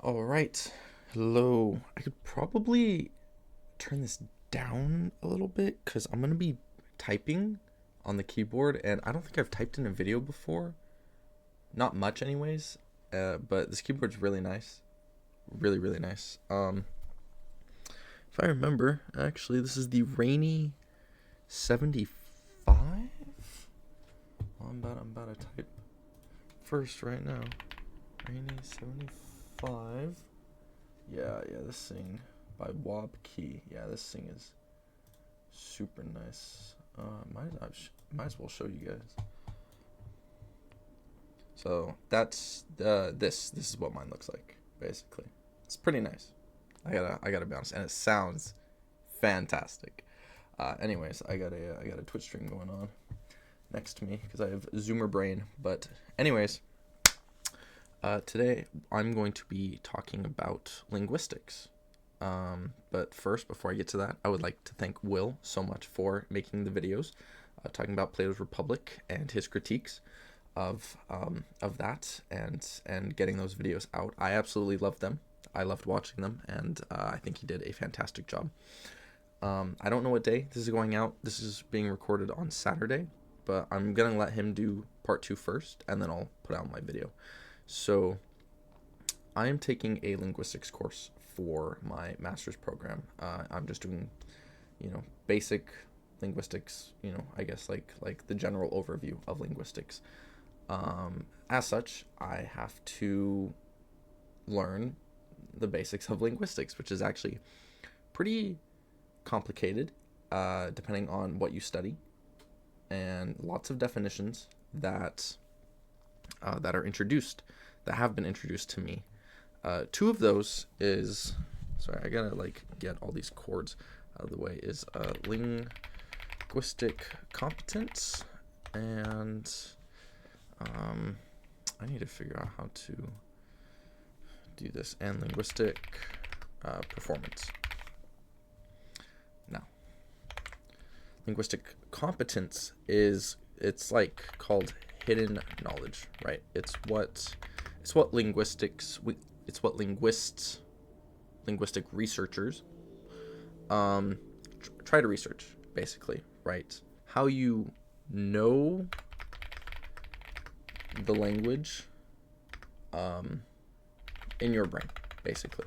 All right. Hello. I could probably turn this down a little bit because I'm going to be typing on the keyboard, and I don't think I've typed in a video before. Not much, anyways. But this keyboard's really nice. Really, really nice. If I remember, actually, this is the Rainy 75. I'm about to type first right now. Rainy 75. Yeah, this thing by Wob Key. Yeah, this thing is super nice. Might as well show you guys. So that's this is what mine looks like basically. It's pretty nice. I gotta be honest, and it sounds fantastic. Anyways, I got a Twitch stream going on next to me because I have Zoomer brain. But anyways, today I'm going to be talking about linguistics. But first, before I get to that, I would like to thank Will so much for making the videos, talking about Plato's Republic and his critiques of that, and getting those videos out. I absolutely loved them. I loved watching them, and I think he did a fantastic job. I don't know what day this is going out. This is being recorded on Saturday, but I'm gonna let him do part 2 first, and then I'll put out my video. So I am taking a linguistics course for my master's program. I'm just doing, basic linguistics, I guess like the general overview of linguistics. As such, I have to learn the basics of linguistics, which is actually pretty complicated, depending on what you study, and lots of definitions that are introduced, that have been introduced to me. Two of those is, sorry, I gotta get all these chords out of the way, is linguistic competence, and I need to figure out how to do this, and linguistic performance. Now, linguistic competence it's called hidden knowledge, right? It's what linguistics, linguistic researchers try to research, basically, right? How you know the language in your brain, basically.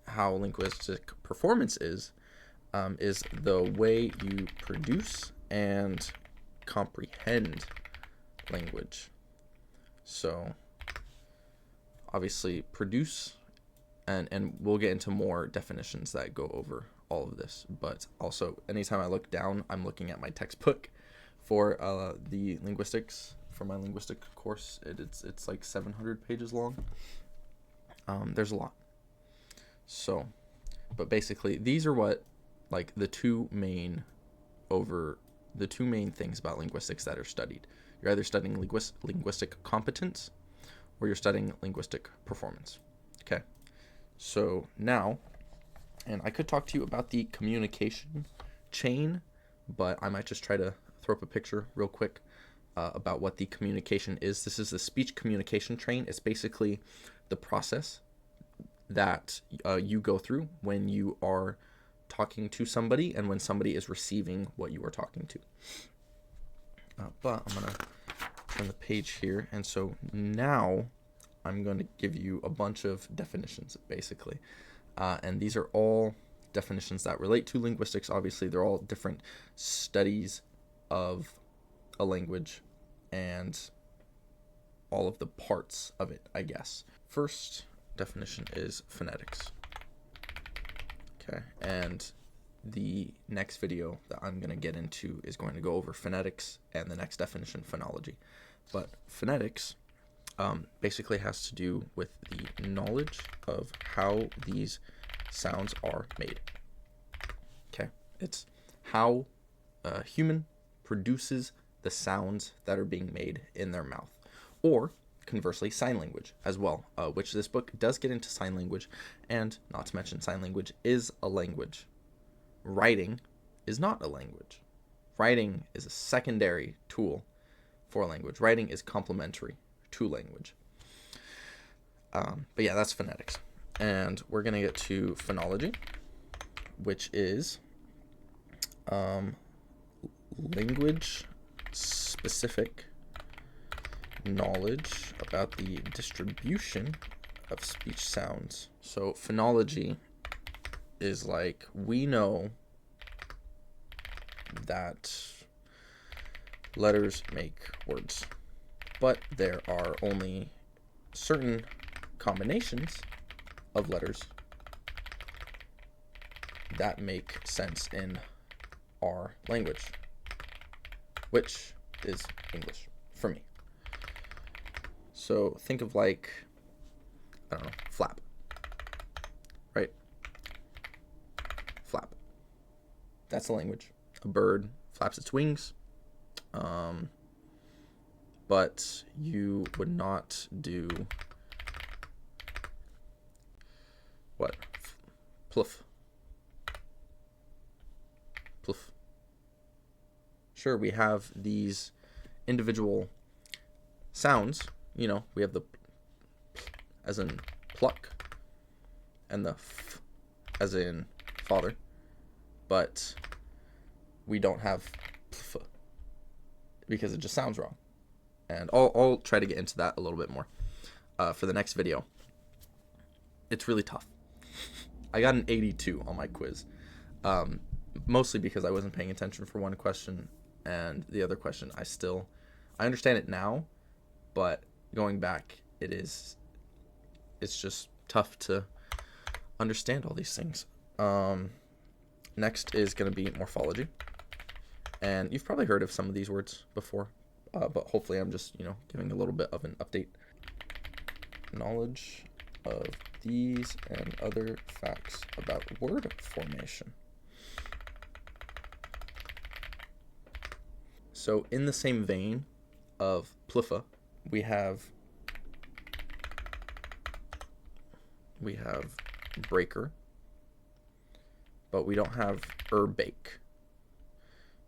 How linguistic performance is the way you produce and comprehend language. So obviously produce, and we'll get into more definitions that go over all of this, but also anytime I look down, I'm looking at my textbook for the linguistics, for my linguistic course. It's like 700 pages long. There's a lot. So, but basically these are what the two main things about linguistics that are studied. You're either studying linguistic competence, or you're studying linguistic performance. Okay, so now, and I could talk to you about the communication chain, but I might just try to throw up a picture real quick about what the communication is. This is the speech communication chain. It's basically the process that you go through when you are talking to somebody and when somebody is receiving what you are talking to. But I'm going to turn the page here, and so now I'm going to give you a bunch of definitions, basically. And these are all definitions that relate to linguistics. Obviously, they're all different studies of a language and all of the parts of it, I guess. First definition is phonetics. Okay, and the next video that I'm going to get into is going to go over phonetics, and the next definition, phonology. But phonetics basically has to do with the knowledge of how these sounds are made. Okay, it's how a human produces the sounds that are being made in their mouth, or conversely, sign language as well, which this book does get into sign language, and not to mention sign language is a language. Writing is not a language. Writing is a secondary tool for language. Writing is complementary to language. But yeah, that's phonetics. And we're going to get to phonology, which is language specific knowledge about the distribution of speech sounds. So phonology is like, we know that letters make words, but there are only certain combinations of letters that make sense in our language, which is English for me. So think of like, I don't know, flap, right? Flap. That's a language. A bird flaps its wings, but you would not do what? Pluff. Pluff. Sure, we have these individual sounds. You know, we have the as in pluck and the f as in father, but we don't have pf because it just sounds wrong. And I'll try to get into that a little bit more for the next video. It's really tough. I got an 82 on my quiz, mostly because I wasn't paying attention for one question, and the other question I understand it now, but going back, it's just tough to understand all these things. Next is going to be morphology, and you've probably heard of some of these words before, but hopefully I'm just giving a little bit of an update. Knowledge of these and other facts about word formation. So in the same vein of pluffa, we have breaker, but we don't have bake.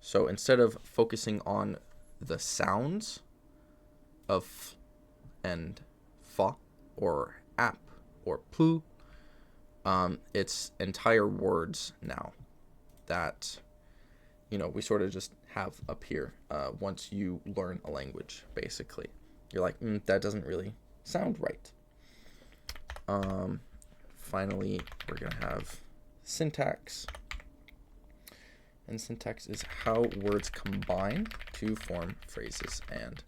So instead of focusing on the sounds of f and fa or ap or poo, it's entire words now that we sort of just have up here once you learn a language. Basically, you're like, that doesn't really sound right. Finally, we're gonna have syntax, and syntax is how words combine to form phrases and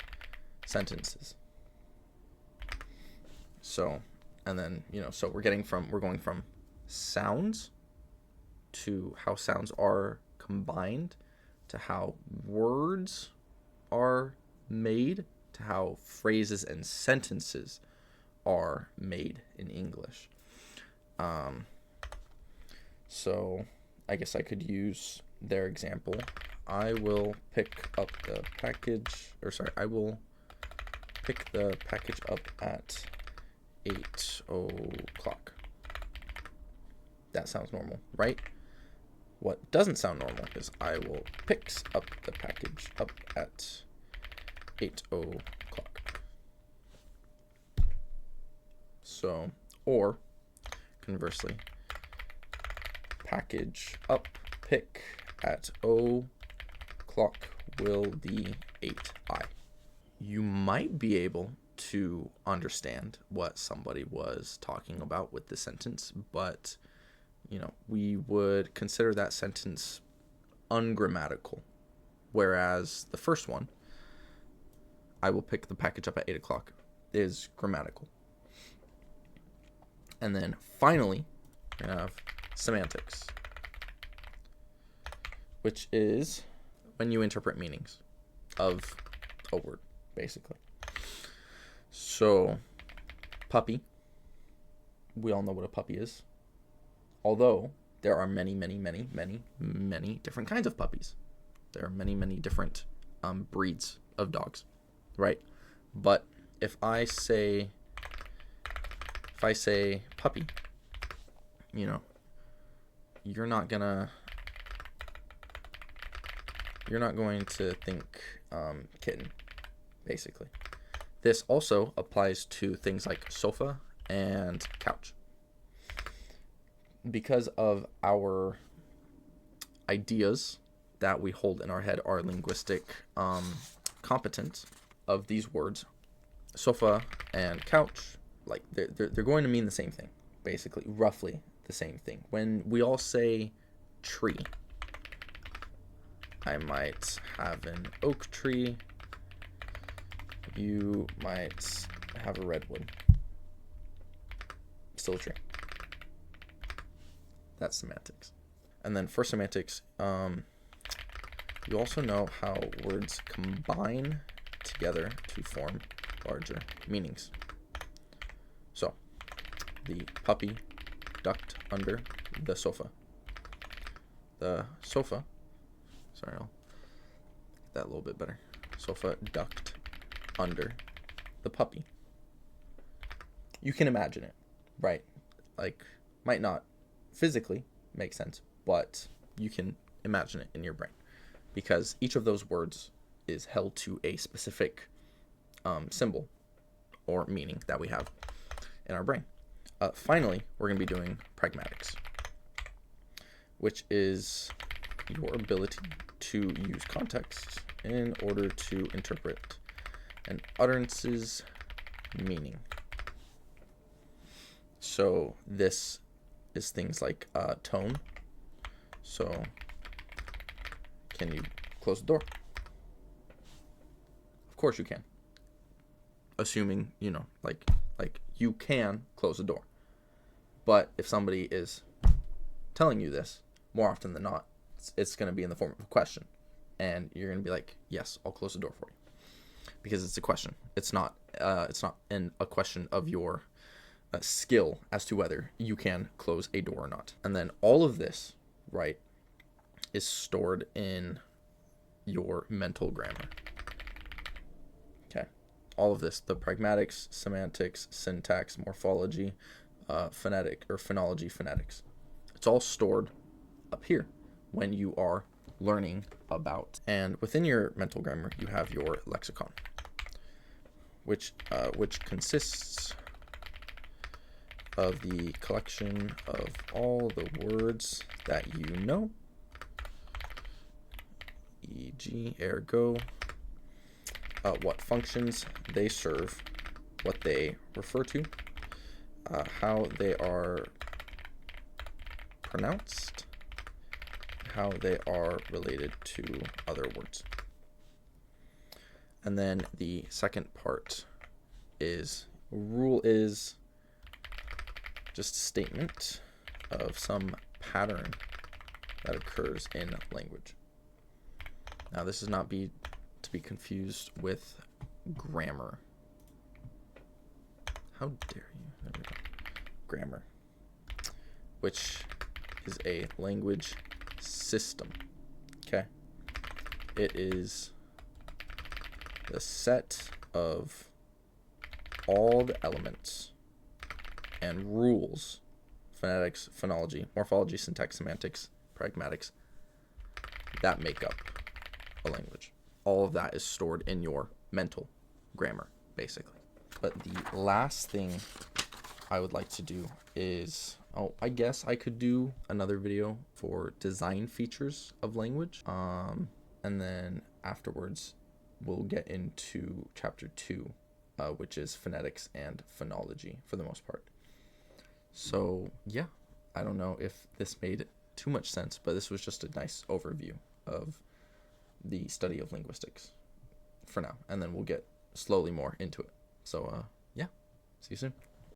sentences. So, and then so we're going from sounds to how sounds are combined to how words are made to how phrases and sentences are made in English. So I guess I could use their example. I will pick up the package, I will pick the package up at 8 o'clock. That sounds normal, right? What doesn't sound normal is I will picks up the package up at 8 o'clock. So, or conversely, package up pick at o'clock will be 8i. You might be able to understand what somebody was talking about with the sentence, but we would consider that sentence ungrammatical, whereas the first one, I will pick the package up at 8 o'clock, is grammatical. And then finally, we have semantics, which is when you interpret meanings of a word, basically. So, puppy, we all know what a puppy is. Although there are many, many, many, many, many different kinds of puppies. There are many, many different breeds of dogs, right? But if I say puppy, you're not going to think kitten, basically. This also applies to things like sofa and couch. Because of our ideas that we hold in our head, our linguistic competence of these words, sofa and couch, like they're going to mean the same thing, basically, roughly the same thing. When we all say tree, I might have an oak tree, you might have a redwood. Still a tree. That's semantics. And then for semantics, you also know how words combine together to form larger meanings. So, the puppy ducked under the sofa. The sofa, sorry, I'll get that a little bit better. Sofa ducked under the puppy. You can imagine it, right? Like, might not physically make sense, but you can imagine it in your brain, because each of those words is held to a specific symbol or meaning that we have in our brain. Finally, we're going to be doing pragmatics, which is your ability to use context in order to interpret an utterance's meaning. So this is things like tone. So, can you close the door? Of course you can. Assuming, like you can close the door. But if somebody is telling you this, more often than not, it's going to be in the form of a question. And you're going to be like, yes, I'll close the door for you. Because it's a question. It's not a question of your skill as to whether you can close a door or not. And then all of this, right, is stored in your mental grammar. Okay. All of this, the pragmatics, semantics, syntax, morphology, phonology, phonetics. It's all stored up here when you are learning about. And within your mental grammar, you have your lexicon, which consists of the collection of all the words that you know, e.g., ergo, what functions they serve, what they refer to, how they are pronounced, how they are related to other words. And then the second part is, rule is just a statement of some pattern that occurs in language. Now, this is not to be confused with grammar. How dare you? There we go. Grammar, which is a language system. Okay? It is the set of all the elements and rules, phonetics, phonology, morphology, syntax, semantics, pragmatics, that make up a language. All of that is stored in your mental grammar, basically. But the last thing I would like to do is, I guess I could do another video for design features of language. And then afterwards, we'll get into chapter 2, which is phonetics and phonology for the most part. So, yeah, I don't know if this made too much sense, but this was just a nice overview of the study of linguistics for now. And then we'll get slowly more into it. So, yeah, see you soon.